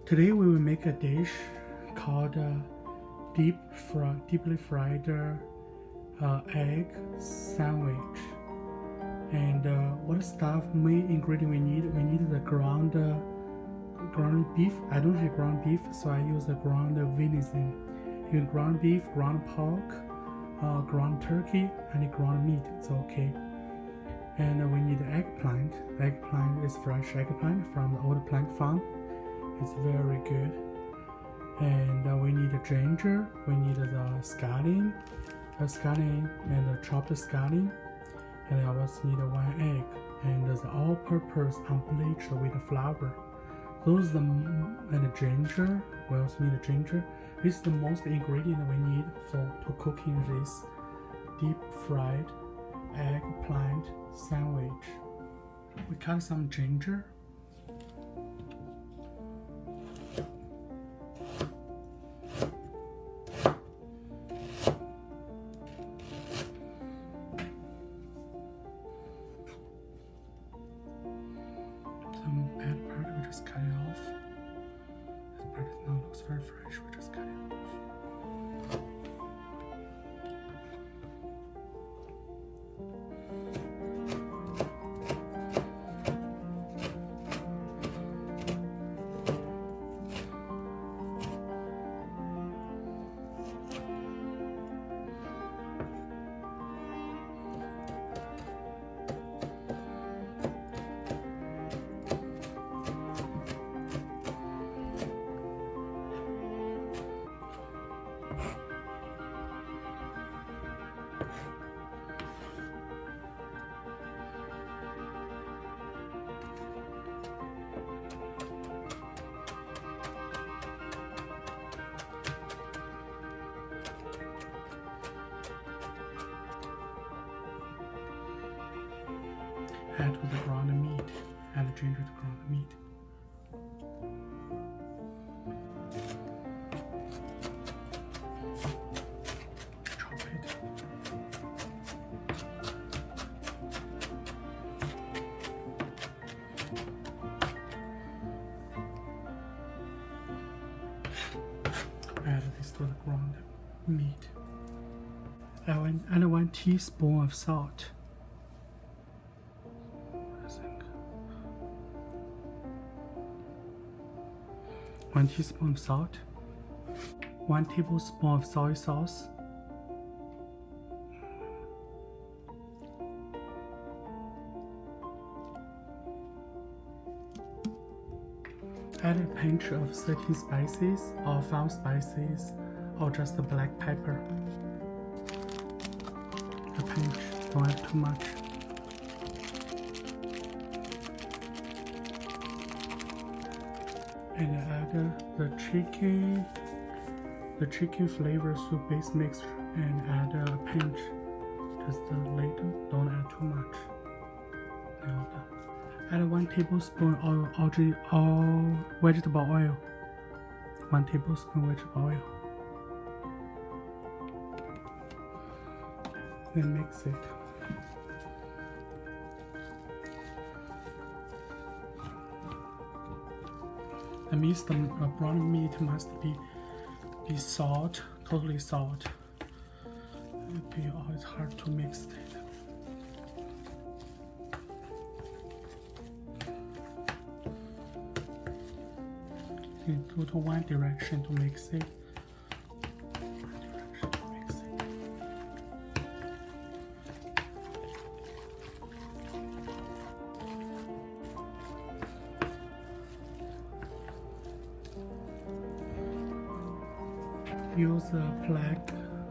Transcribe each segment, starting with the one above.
Today we will make a dish called deeply fried egg sandwich. And what main ingredient we need? We need the ground beef. I don't have ground beef, so I use the ground venison. You can ground beef, ground pork, ground turkey, and ground meat. It's okay. And we need eggplant. Eggplant is fresh eggplant from the old plant farm. It's very good. And we need ginger. We need the scallion, and the chopped scallion. And I also need one egg and the all-purpose unbleached with flour. Those and the ginger. We also need the ginger. This is the most ingredient we need to cooking this deep fried eggplant sandwich. We cut some ginger. Some bad part, we just cut it off. This part now looks very fresh, we just cut it off. Add to the ground meat, add the ginger to ground meat. Chop it. Add this to the ground meat. Add 1 teaspoon of salt. 1 teaspoon of salt, 1 tablespoon of soy sauce, add a pinch of certain spices or 5 spices or just the black pepper. A pinch, don't add too much. And add the chicken flavor soup base mixture, and add a pinch, just a little, don't add too much. Add 1 tablespoon of vegetable oil. 1 tablespoon vegetable oil. Then mix it. That means the brown meat must be salt, totally salt. It's hard to mix it. You go to one direction to mix it. Use a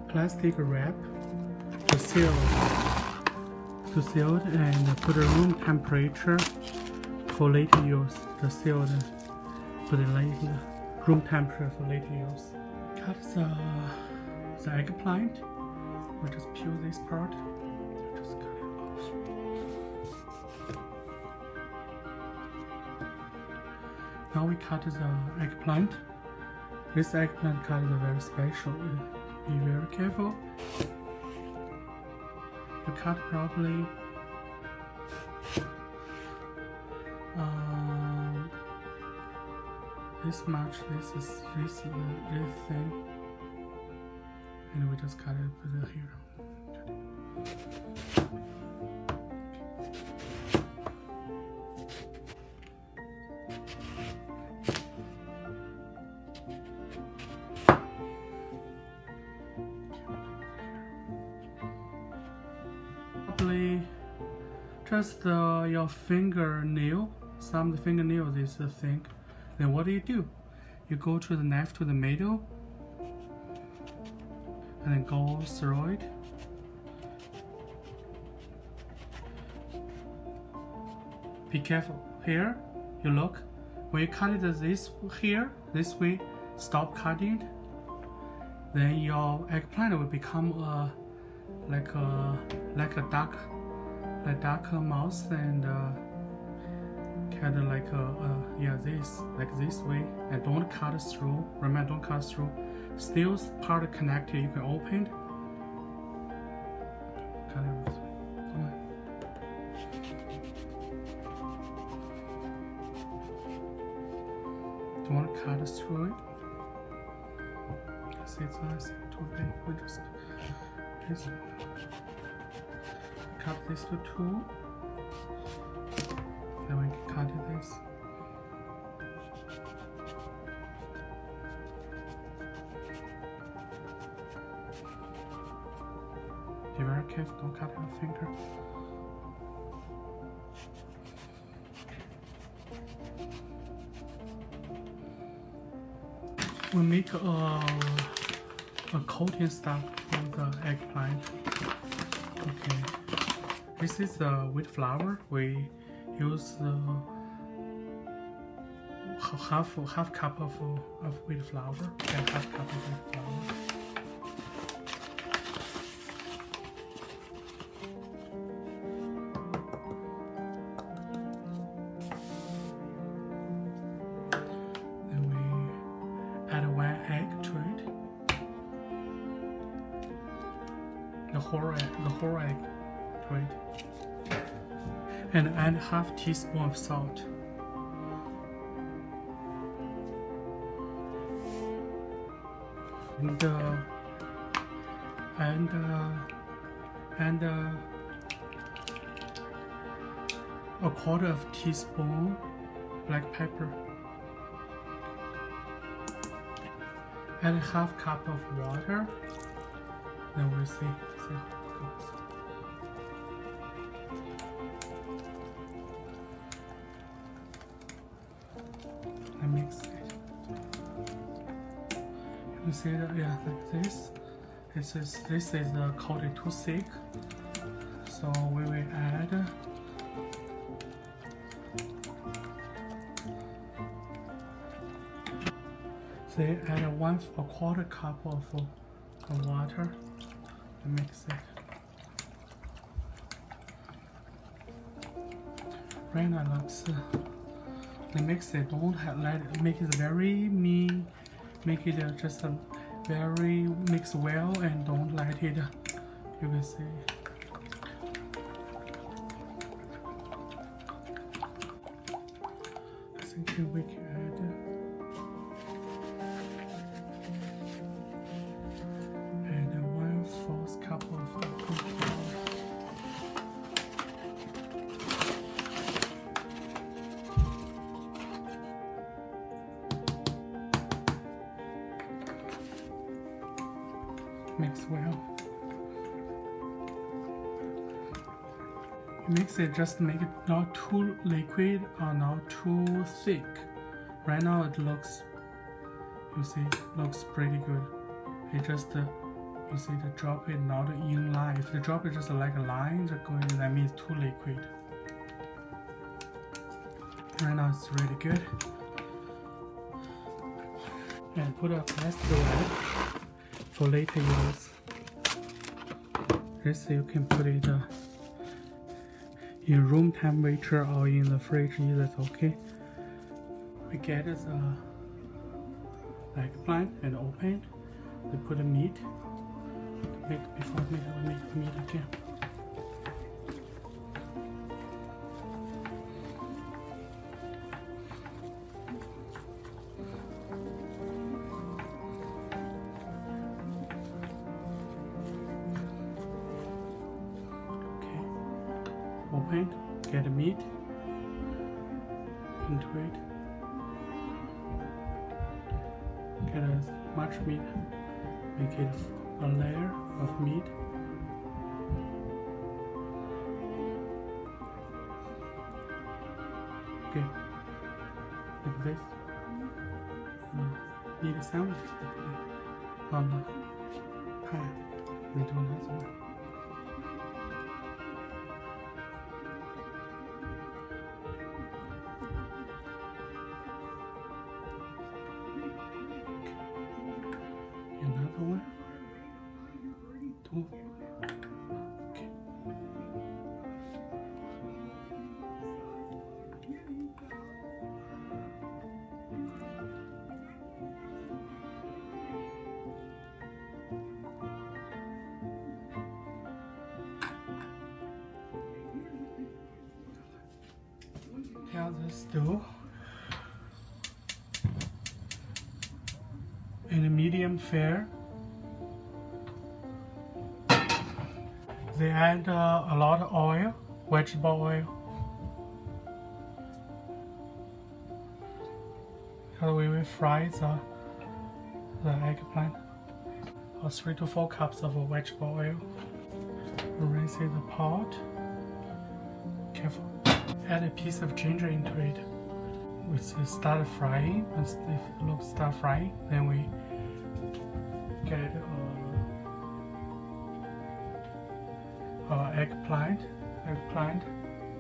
plastic wrap to seal and put at room temperature for later use. The sealed, put it later room temperature for later use. Cut the eggplant. We just peel this part. Just cut it off. Now we cut the eggplant. This eggplant cut is very special. Be very careful. You cut probably 3 this much. This is this thing, and we just cut it, put it here. Probably just your fingernail. Some fingernails is the thing. Then what do? You go to the knife to the middle, and then go through it. Be careful. Here, you look. When you cut it this way, stop cutting. Then your eggplant will become like a dark mouse and kind of like this way. And don't cut through. Remember, don't cut through. Still part connected. You can open. Cut it this way. Come on. Don't cut through it. It's too big. We just cut this to 2. Then we can cut this. Be very careful. Don't cut your finger. We make a coating stuff for the eggplant. Okay, this is the wheat flour. We use half cup of wheat flour and half cup of wheat flour. Add 1 egg to it. The whole egg to it. And add half teaspoon of salt. And a quarter of teaspoon black pepper. Add half cup of water. Then we'll see how it goes. And mix it. You see that, yeah, like this. This is coated too thick. So we will add add a quarter cup of water and mix it. Right now looks mix it. Don't let it make it very mean. Make it just very mix well and don't let it. You can see. I think we can add. Cup of wheat flour. Mix well. Mix it, just make it not too liquid or not too thick. Right now it looks, you see, looks pretty good. It just you see the drop is not in line. If the drop is just like a line going, that means too liquid. Right now it's really good. And put a plastic wrap for later use. This you can put it in room temperature or in the fridge, either it's okay. We get the eggplant and open. We put the meat. Before we make the meat again. open it, get the meat into it, get as much meat, make it a layer of meat. Okay, like this. Need a sandwich on the pie. We do another one. Another one. Two. Okay. Now this dough in a medium fire. They add a lot of oil, vegetable oil. Because we will fry the eggplant. 3 to 4 cups of vegetable oil. Rinse the pot. Careful. Add a piece of ginger into it. We start frying. Once it start frying, then we get eggplant.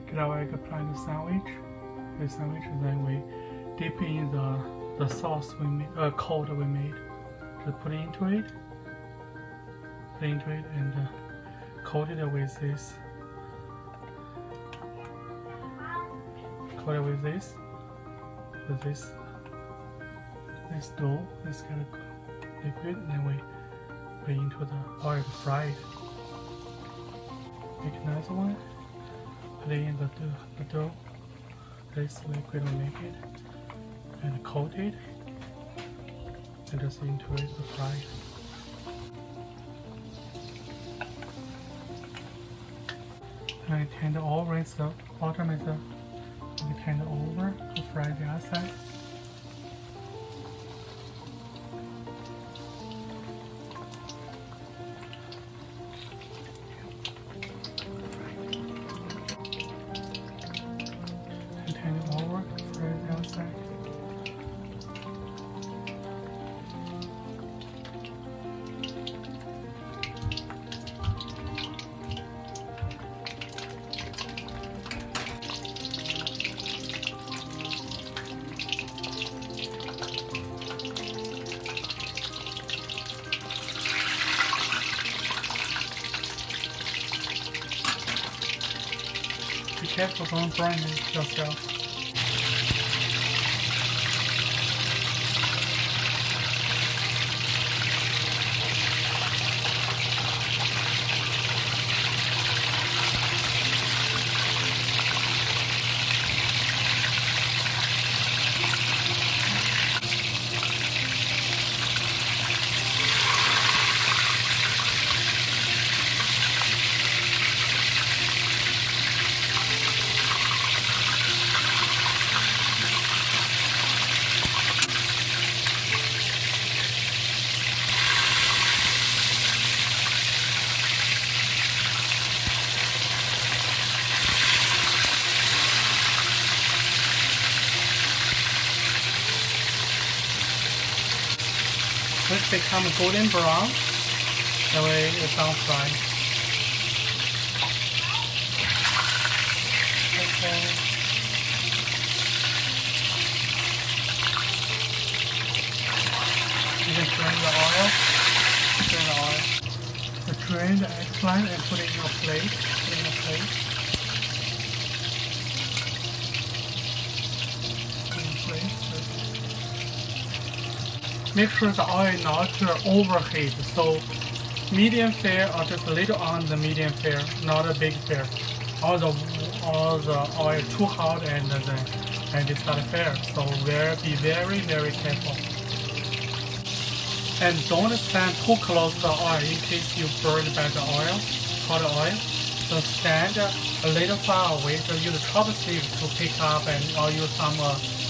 Get our eggplant sandwich. Then we dip in the sauce we made, cold we made. Just put it into it. And coat it with this. Coat it with this dough, this kind of liquid, and then we put it into the oil to fry it. Make another one, put it in the dough, this liquid will make it, and coat it, and just into it to fry it. And turn it over, rinse the bottom is you turn it over to fry the outside. And turn it over, fry the outside. Be careful, don't burn it yourself. Once they become golden brown, that way it's done fried. Okay. You can drain the oil. Drain the eggplant and put it in your plate. Make sure the oil not overheat, so medium fire or just a little on the medium fire, not a big fire. All the oil too hot and it start fire. So be very careful. And don't stand too close to the oil in case you burn by the oil, hot oil. So stand a little far away. So use a chopstick to pick up, and or use some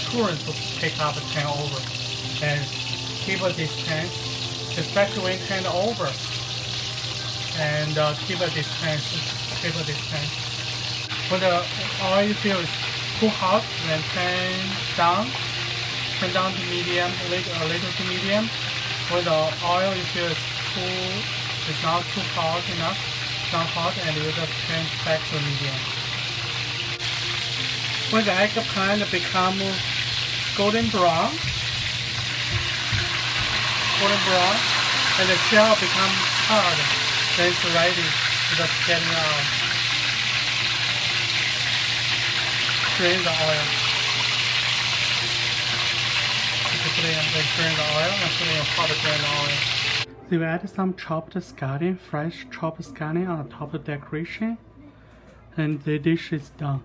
current to pick up and turn over. And keep a distance, especially when turn over. And keep a distance. Keep a distance. When the oil you feel is too hot, then turn down to medium, a little to medium. When the oil you feel is not too hot enough, not hot, and you just change back to medium. When the eggplant become golden brown, and the shell become hard, then it's ready to just get it out. Drain the oil. Drain the oil and put in a pot to drain the oil. So you add some chopped scallion, fresh chopped scallion on top of the decoration, and the dish is done.